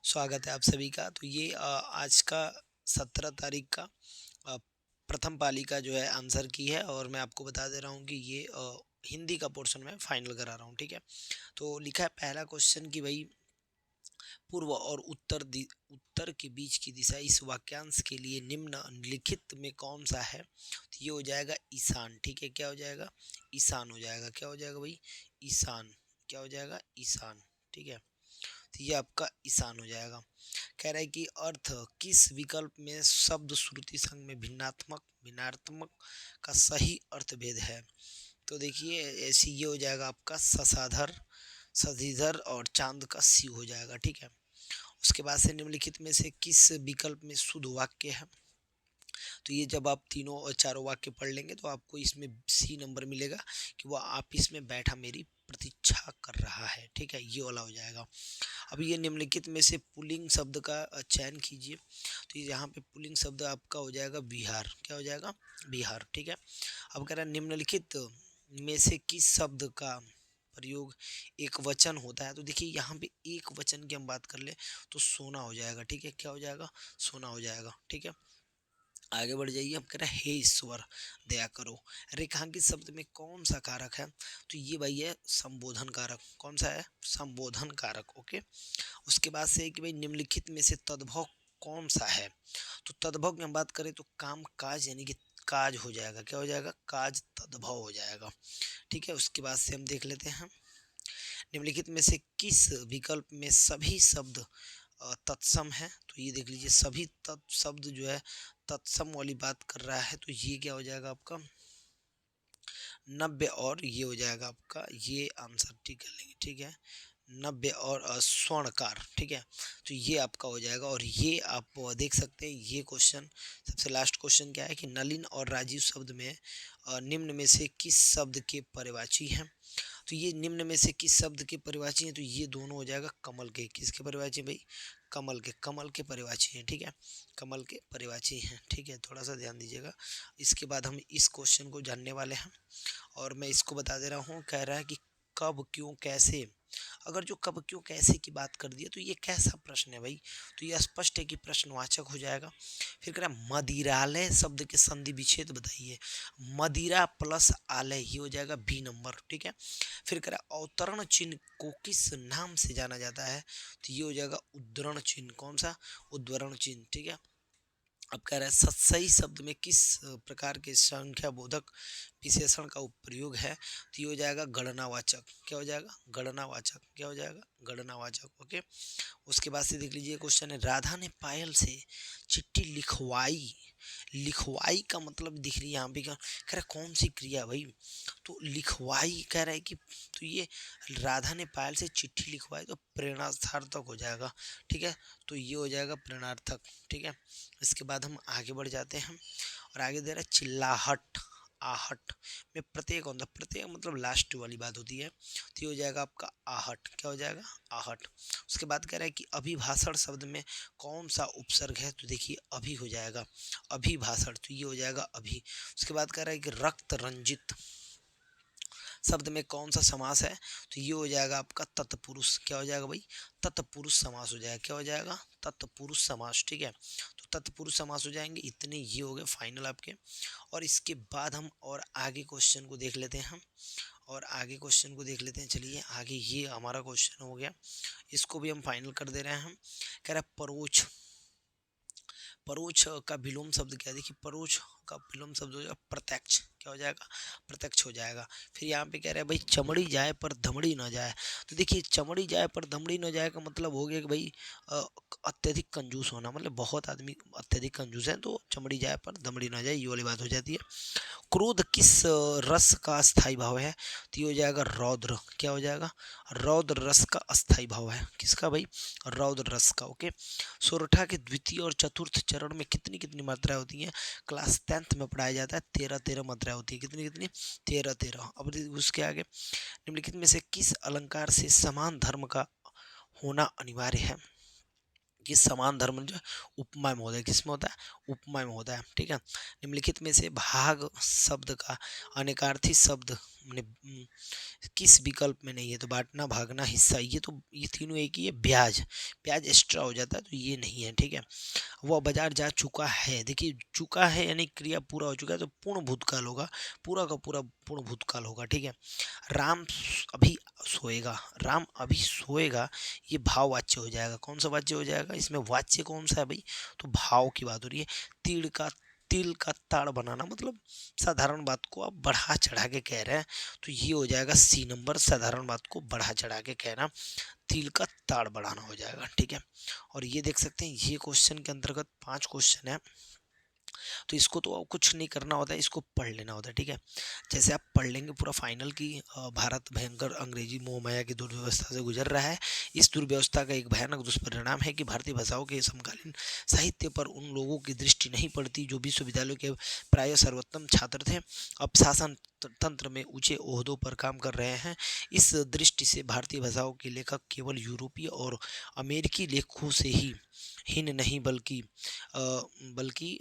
स्वागत है आप सभी का। तो ये आज का 17 तारीख का अ, प्रथम पाली का जो है आंसर की है और मैं आपको बता दे रहा हूँ कि ये हिंदी का पोर्शन मैं फाइनल करा रहा हूँ, ठीक है। तो लिखा है पहला क्वेश्चन कि भाई पूर्व और उत्तर के बीच की दिशा इस वाक्यांश के लिए निम्नलिखित में कौन सा है। तो ये हो जाएगा ईशान, ठीक है। क्या हो जाएगा? ईशान हो जाएगा। क्या हो जाएगा भाई? ईशान। क्या हो जाएगा? ईशान, ठीक है। तो ये आपका ईशान हो जाएगा। कह रहा है कि अर्थ किस विकल्प में शब्द श्रुति संघ में भिन्नात्मक भिन्नात्मक का सही अर्थ भेद है। तो देखिए ऐसे ये हो जाएगा आपका ससाधर, सधीधर और चांद का शिव हो जाएगा, ठीक है। उसके बाद से निम्नलिखित में से किस विकल्प में शुद्ध वाक्य है। तो ये जब आप तीनों और चारों वाक्य पढ़ लेंगे तो आपको इसमें सी नंबर मिलेगा कि वह ऑफिस में बैठा मेरी प्रतीक्षा कर रहा है, ठीक है। ये वाला हो जाएगा। अब ये निम्नलिखित में से पुल्लिंग शब्द का चयन कीजिए। तो यहाँ पे पुल्लिंग शब्द आपका हो जाएगा बिहार। क्या हो जाएगा? बिहार, ठीक है। अब कह रहा है निम्नलिखित में से किस शब्द का प्रयोग एक वचन होता है। तो देखिए यहाँ पे एक वचन की हम बात कर ले तो सोना हो जाएगा, ठीक है। क्या हो जाएगा? सोना हो जाएगा, ठीक है। आगे बढ़ जाइए। अब कह रहा है हे ईश्वर दया करो। रेखांकित शब्द में कौन सा कारक है। तो ये भाई है संबोधन कारक। कौन सा है? संबोधन कारक, ओके। उसके बाद से कि भाई निम्नलिखित में से तद्भव कौन सा है। तो तद्भव की हम बात करें तो काम काज यानी कि काज हो जाएगा। क्या हो जाएगा? काज तद्भव हो जाएगा, ठीक है। उसके बाद से हम देख लेते हैं निम्नलिखित में से किस विकल्प में सभी शब्द तत्सम है। तो ये देख लीजिए सभी शब्द जो है तत्सम वाली बात कर रहा है। तो ये क्या हो जाएगा आपका? 90 और ये हो जाएगा आपका ये आंसर, ठीक है लेंगे, ठीक है। 90 और स्वर्णकार, ठीक है। तो ये आपका हो जाएगा। और ये आप देख सकते हैं ये क्वेश्चन सबसे लास्ट क्वेश्चन क्या है कि नलिन और राजीव शब्द में निम्न में से किस शब्द के पर्यायवाची हैं। तो ये निम्न में से किस शब्द के पर्यायवाची हैं। तो ये दोनों हो जाएगा कमल के। किसके पर्यायवाची भाई? कमल के। कमल के पर्यायवाची हैं, ठीक है। कमल के पर्यायवाची हैं, ठीक है। थोड़ा सा ध्यान दीजिएगा। इसके बाद हम इस क्वेश्चन को जानने वाले हैं और मैं इसको बता दे रहा हूँ। कह रहा है कि कब क्यों कैसे। अगर जो कब क्यों कैसे की बात कर दी है तो ये कैसा प्रश्न है भाई। तो ये स्पष्ट है कि प्रश्नवाचक हो जाएगा। फिर कह रहा है मदिरालय शब्द के संधि विच्छेद बताइए। मदिरा प्लस आलय ही हो जाएगा बी नंबर, ठीक है। फिर कह रहा है अवतरण चिन्ह को किस नाम से जाना जाता है। तो ये हो जाएगा उद्धरण चिन्ह। कौन सा? उद्धरण चिन्ह, ठीक है। अब कह रहा है सही शब्द में किस प्रकार के संख्या बोधक विशेषण का प्रयोग है। तो ये हो जाएगा गणनावाचक। क्या हो जाएगा? गणनावाचक। क्या हो जाएगा? गणनावाचक, ओके। उसके बाद से देख लीजिए क्वेश्चन है राधा ने पायल से चिट्ठी लिखवाई। लिखवाई का मतलब दिख रही है यहाँ पे क्या कह रहा है कौन सी क्रिया भाई। तो लिखवाई कह रहा है कि तो ये राधा ने पायल से चिट्ठी लिखवाई तो प्रेरणार्थक हो जाएगा, ठीक है। तो ये हो जाएगा प्रेरणार्थक, ठीक है। इसके बाद हम आगे बढ़ जाते हैं और आगे दे रहा है चिल्लाहट आहट में प्रत्येक कौन सा। प्रत्येक मतलब लास्ट वाली बात होती है। तो ये हो जाएगा आपका आहट। क्या हो जाएगा? आहट। उसके बाद कह रहा है कि अभिभाषण शब्द में कौन सा उपसर्ग है। तो देखिए अभी हो जाएगा अभिभाषण। तो ये हो जाएगा अभी। उसके बाद कह रहा है कि रक्त रंजित शब्द में कौन सा समास है। तो ये हो जाएगा आपका तत्पुरुष। क्या हो जाएगा भाई? तत्पुरुष समास हो जाएगा। क्या हो जाएगा? तत्पुरुष समास, ठीक है। तो तत्पुरुष समास हो जाएंगे। इतने ये हो गए फाइनल आपके। और इसके बाद हम और आगे क्वेश्चन को देख लेते हैं हम और आगे क्वेश्चन को देख लेते हैं। चलिए आगे ये हमारा क्वेश्चन हो गया। इसको भी हम फाइनल कर दे रहे हैं हम। कह रहा है परोक्ष। परोक्ष का विलोम शब्द क्या है। देखिए परोक्ष का विलोम शब्द हो जाएगा प्रत्यक्ष। क्या हो जाएगा? प्रत्यक्ष हो जाएगा। फिर यहाँ पे कह रहा है भाई चमड़ी जाए पर धमड़ी ना जाए। तो देखिए चमड़ी जाए पर धमड़ी ना जाए का मतलब हो गया कि भाई अ, अत्यधिक कंजूस होना। मतलब बहुत आदमी अत्यधिक कंजूस है तो चमड़ी जाए पर धमड़ी ना जाए ये वाली बात हो जाती है। क्रोध किस रस का अस्थाई भाव है। तो ये हो जाएगा रौद्र। क्या हो जाएगा? रौद्र रस का अस्थाई भाव है। किसका भाई? रौद्र रस का, ओके। सोरठा के द्वितीय और चतुर्थ चरण में कितनी कितनी मात्राएं होती हैं। क्लास 10th में पढ़ाया जाता है 13 मात्राएं होती है। कितनी कितनी? 13। अब उसके आगे निम्नलिखित में से किस अलंकार से समान धर्म का होना अनिवार्य है। कि समान धर्म जो है उपमा में होता है, किसमें होता है, उपमा में होता है, ठीक है। निम्नलिखित में से भाग शब्द का अनेकार्थी शब्द किस विकल्प में नहीं है, तो बांटना, भागना, हिस्सा, ये तीनों एक ही है। ब्याज, ब्याज एक्स्ट्रा हो जाता है तो ये नहीं है, ठीक है। वह बाजार जा चुका है, देखिए चुका है यानी क्रिया पूरा हो चुका है तो पूर्ण भूतकाल होगा, पूरा का पूरा पूर्ण भूतकाल होगा, ठीक है। राम अभी सोएगा, राम अभी सोएगा, ये भाव वाच्य हो जाएगा। कौन सा वाच्य हो जाएगा इसमें, वाच्य कौन सा है भाई, तो भाव की बात हो रही है। तीड़ का तिल का ताड़ बनाना, मतलब साधारण बात को आप बढ़ा चढ़ा के कह रहे हैं, तो ये हो जाएगा सी नंबर, साधारण बात को बढ़ा चढ़ा के कहना, तिल का ताड़ बढ़ाना हो जाएगा, ठीक है। और ये देख सकते हैं, ये क्वेश्चन के अंतर्गत 5 क्वेश्चन है, तो इसको तो कुछ नहीं करना होता है, इसको पढ़ लेना होता है, ठीक है। जैसे आप पढ़ लेंगे पूरा फाइनल की भारत भयंकर अंग्रेजी मोह माया की दुर्व्यवस्था से गुजर रहा है। इस दुर्व्यवस्था का एक भयानक दुष्परिणाम है कि भारतीय भाषाओं के समकालीन साहित्य पर उन लोगों की दृष्टि नहीं पड़ती जो विश्वविद्यालयों के प्राय सर्वोत्तम छात्र थे, अब शासन तंत्र में ऊंचे ओहदों पर काम कर रहे हैं। इस दृष्टि से भारतीय भाषाओं के लेखक केवल यूरोपीय और अमेरिकी लेखकों से ही हीन नहीं बल्कि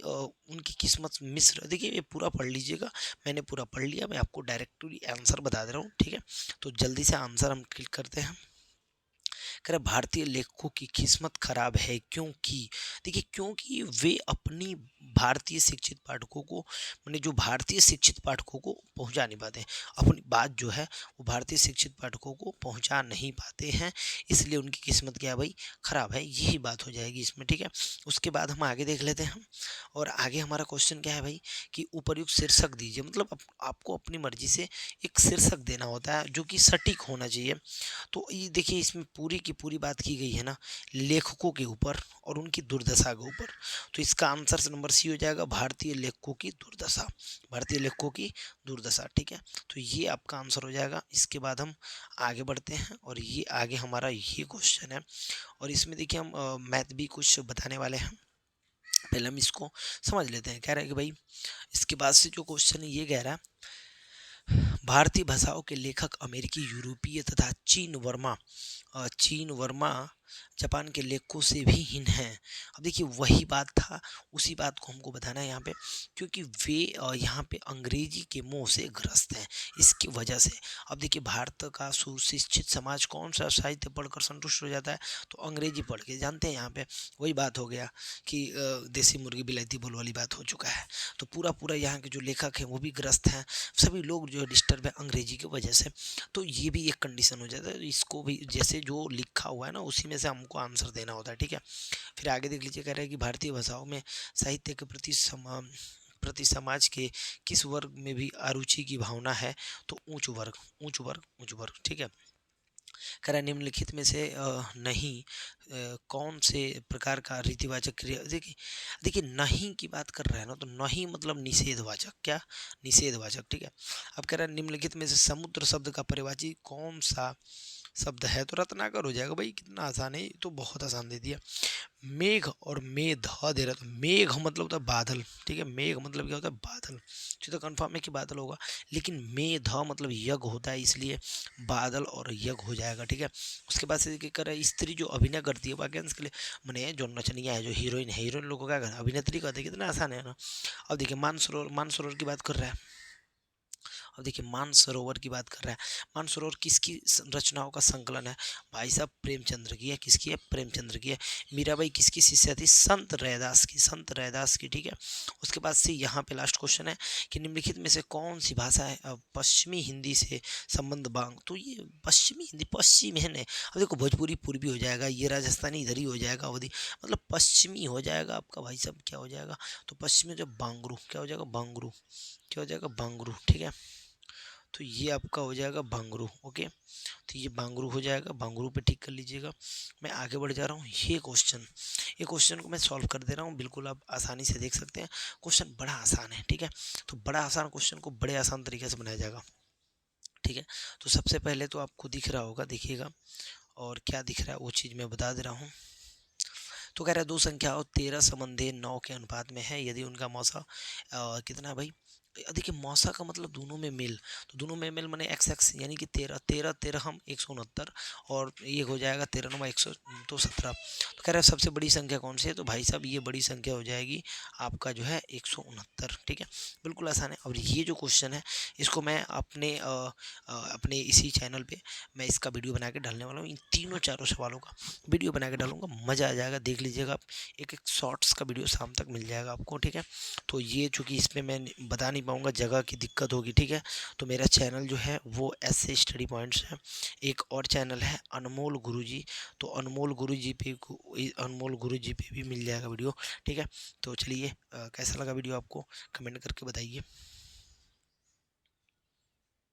उनकी किस्मत मिस्र, देखिए ये पूरा पढ़ लीजिएगा, मैंने पूरा पढ़ लिया, मैं आपको डायरेक्टली आंसर बता दे रहा हूँ, ठीक है। तो जल्दी से आंसर हम क्लिक करते हैं। कह रहे भारतीय लेखकों की किस्मत खराब है क्योंकि, देखिए क्योंकि वे अपनी भारतीय शिक्षित पाठकों को, मैंने जो भारतीय शिक्षित पाठकों को पहुंचा नहीं पाते, अपनी बात जो है वो भारतीय शिक्षित पाठकों को पहुंचा नहीं पाते हैं, इसलिए उनकी किस्मत क्या है भाई, खराब है, यही बात हो जाएगी इसमें, ठीक है। उसके बाद हम आगे देख लेते हैं, और आगे हमारा क्वेश्चन क्या है भाई कि उपर्युक्त शीर्षक दीजिए, मतलब आपको अपनी मर्जी से एक शीर्षक देना होता है जो कि सटीक होना चाहिए। तो ये देखिए इसमें पूरी की पूरी बात की गई है ना लेखकों के ऊपर और उनकी दुर्दशा के ऊपर, तो इसका आंसर नंबर सी हो जाएगा, भारतीय लेखकों की दुर्दशा, भारतीय लेखकों की दुर्दशा, ठीक है। तो ये आपका आंसर हो जाएगा। इसके बाद हम आगे बढ़ते हैं, और ये आगे हमारा ये क्वेश्चन है, और इसमें देखिए हम मैथ भी कुछ बताने वाले हैं, पहले हम इसको समझ लेते हैं। कह रहा है कि भाई इसके बाद से जो क्वेश्चन है ये कह रहा है भारतीय भाषाओं के लेखक अमेरिकी, यूरोपीय तथा चीन वर्मा जापान के लेखकों से भी हीन हैं। अब देखिए वही बात था, उसी बात को हमको बताना है यहाँ पे, क्योंकि वे यहाँ पे अंग्रेजी के मोह से ग्रस्त हैं, इसकी वजह से। अब देखिए भारत का सुशिक्षित समाज कौन सा साहित्य पढ़कर संतुष्ट हो जाता है, तो अंग्रेजी पढ़ के, जानते हैं यहाँ पे वही बात हो गया कि देसी मुर्गी बिलायती बोल वाली बात हो चुका है। तो पूरा पूरा यहाँ के जो लेखक हैं वो भी ग्रस्त हैं, सभी लोग जो डिस्टर्ब है अंग्रेजी की वजह से, तो ये भी एक कंडीशन हो जाता है। इसको भी जैसे जो लिखा हुआ है ना उसी में से हमको आंसर देना होता है, ठीक है। फिर आगे देख लीजिए, कह रहा है कि भारतीय भाषाओं में साहित्य के प्रति समाज के किस वर्ग में भी अरुचि की भावना है, तो उच्च वर्ग, उच्च वर्ग, उच्च वर्ग, ठीक है। कह रहा है निम्नलिखित में से नहीं कौन से प्रकार का रीतिवाचक क्रिया, देखिए देखिए नहीं की बात कर रहा है ना, तो नहीं मतलब निषेधवाचक, क्या, निषेधवाचक, ठीक है। अब कह रहा है निम्नलिखित में से समुद्र शब्द का परिवाची कौन सा शब्द है, तो रत्नाकर हो जाएगा भाई, कितना आसान है, तो बहुत आसान दे दिया। मेघ और मेध दे रहा, तो मेघ मतलब होता है बादल, ठीक है, मेघ मतलब क्या होता है, बादल, तो कंफर्म है कि बादल होगा, लेकिन मेध मतलब यज्ञ होता है, इसलिए बादल और यज्ञ हो जाएगा, ठीक है। उसके बाद से क्या कर रहा है, स्त्री जो अभिनय करती है वाक्यांश के लिए, मैंने जो नचनिया है, जो हीरोइन है, हीरोइन लोगों को क्या करना, अभिनेत्री कहते हैं, कितना आसान है ना। अब देखिए मानसरोवर की बात कर रहा है, अब देखिए मानसरोवर की बात कर रहा है, मानसरोवर किसकी रचनाओं का संकलन है, भाई साहब प्रेमचंद्र की है, किसकी है, प्रेमचंद्र की है। मीराबाई किसकी शिष्या थी, संत रैदास की, संत रैदास की, ठीक है। उसके बाद से यहाँ पे लास्ट क्वेश्चन है कि निम्नलिखित में से कौन सी भाषा है पश्चिमी हिंदी से संबंध बांग, तो ये पश्चिमी हिंदी, पश्चिम है ना, अब देखो भोजपुरी पूर्वी हो जाएगा, ये राजस्थानी इधर ही हो जाएगा, अवधि मतलब पश्चिमी हो जाएगा आपका भाई साहब, क्या हो जाएगा, तो पश्चिमी जो बांगरू, क्या हो जाएगा, बांगरू, क्या हो जाएगा, बांगरू, ठीक है। तो ये आपका हो जाएगा बांगरू, ओके। तो ये बांगरू हो जाएगा, बांगरू पे टिक कर लीजिएगा। मैं आगे बढ़ जा रहा हूँ, ये क्वेश्चन को मैं सॉल्व कर दे रहा हूँ, बिल्कुल आप आसानी से देख सकते हैं, क्वेश्चन बड़ा आसान है, ठीक है। तो बड़ा आसान क्वेश्चन को बड़े आसान तरीके से बनाया जाएगा, ठीक है। तो सबसे पहले तो आपको दिख रहा होगा, देखिएगा, और क्या दिख रहा है वो चीज़ मैं बता दे रहा हूँ। तो कह रहा है दो संख्याओं 13 संबंधी 9 के अनुपात में है, यदि उनका मौसा कितना है भाई, देखिए मौसा का मतलब दोनों में मेल, तो दोनों में मेल माने एक्स एक्स यानी कि 13 13 13 हम 169 और ये हो जाएगा 13 नमा 100 तो 17। तो कह रहे हैं सबसे बड़ी संख्या कौन सी है, तो भाई साहब ये बड़ी संख्या हो जाएगी आपका जो है 169। ठीक है, बिल्कुल आसान है। और ये जो क्वेश्चन है इसको मैं अपने इसी चैनल पे मैं इसका वीडियो बना के डालने वाला हूँ, इन तीनों चारों सवालों का वीडियो बना के डालूंगा, मज़ा आ जाएगा, देख लीजिएगा आप। एक एक शॉर्ट्स का वीडियो शाम तक मिल जाएगा आपको। ठीक है, तो ये चूँकि इसमें मैं बता नहीं पाऊँगा, जगह की दिक्कत होगी। ठीक है, तो मेरा चैनल जो है वो ऐसे स्टडी पॉइंट्स है। एक और चैनल है अनमोल गुरुजी, तो अनमोल गुरुजी पे भी मिल जाएगा वीडियो। ठीक है, तो चलिए कैसा लगा वीडियो आपको कमेंट करके बताइए।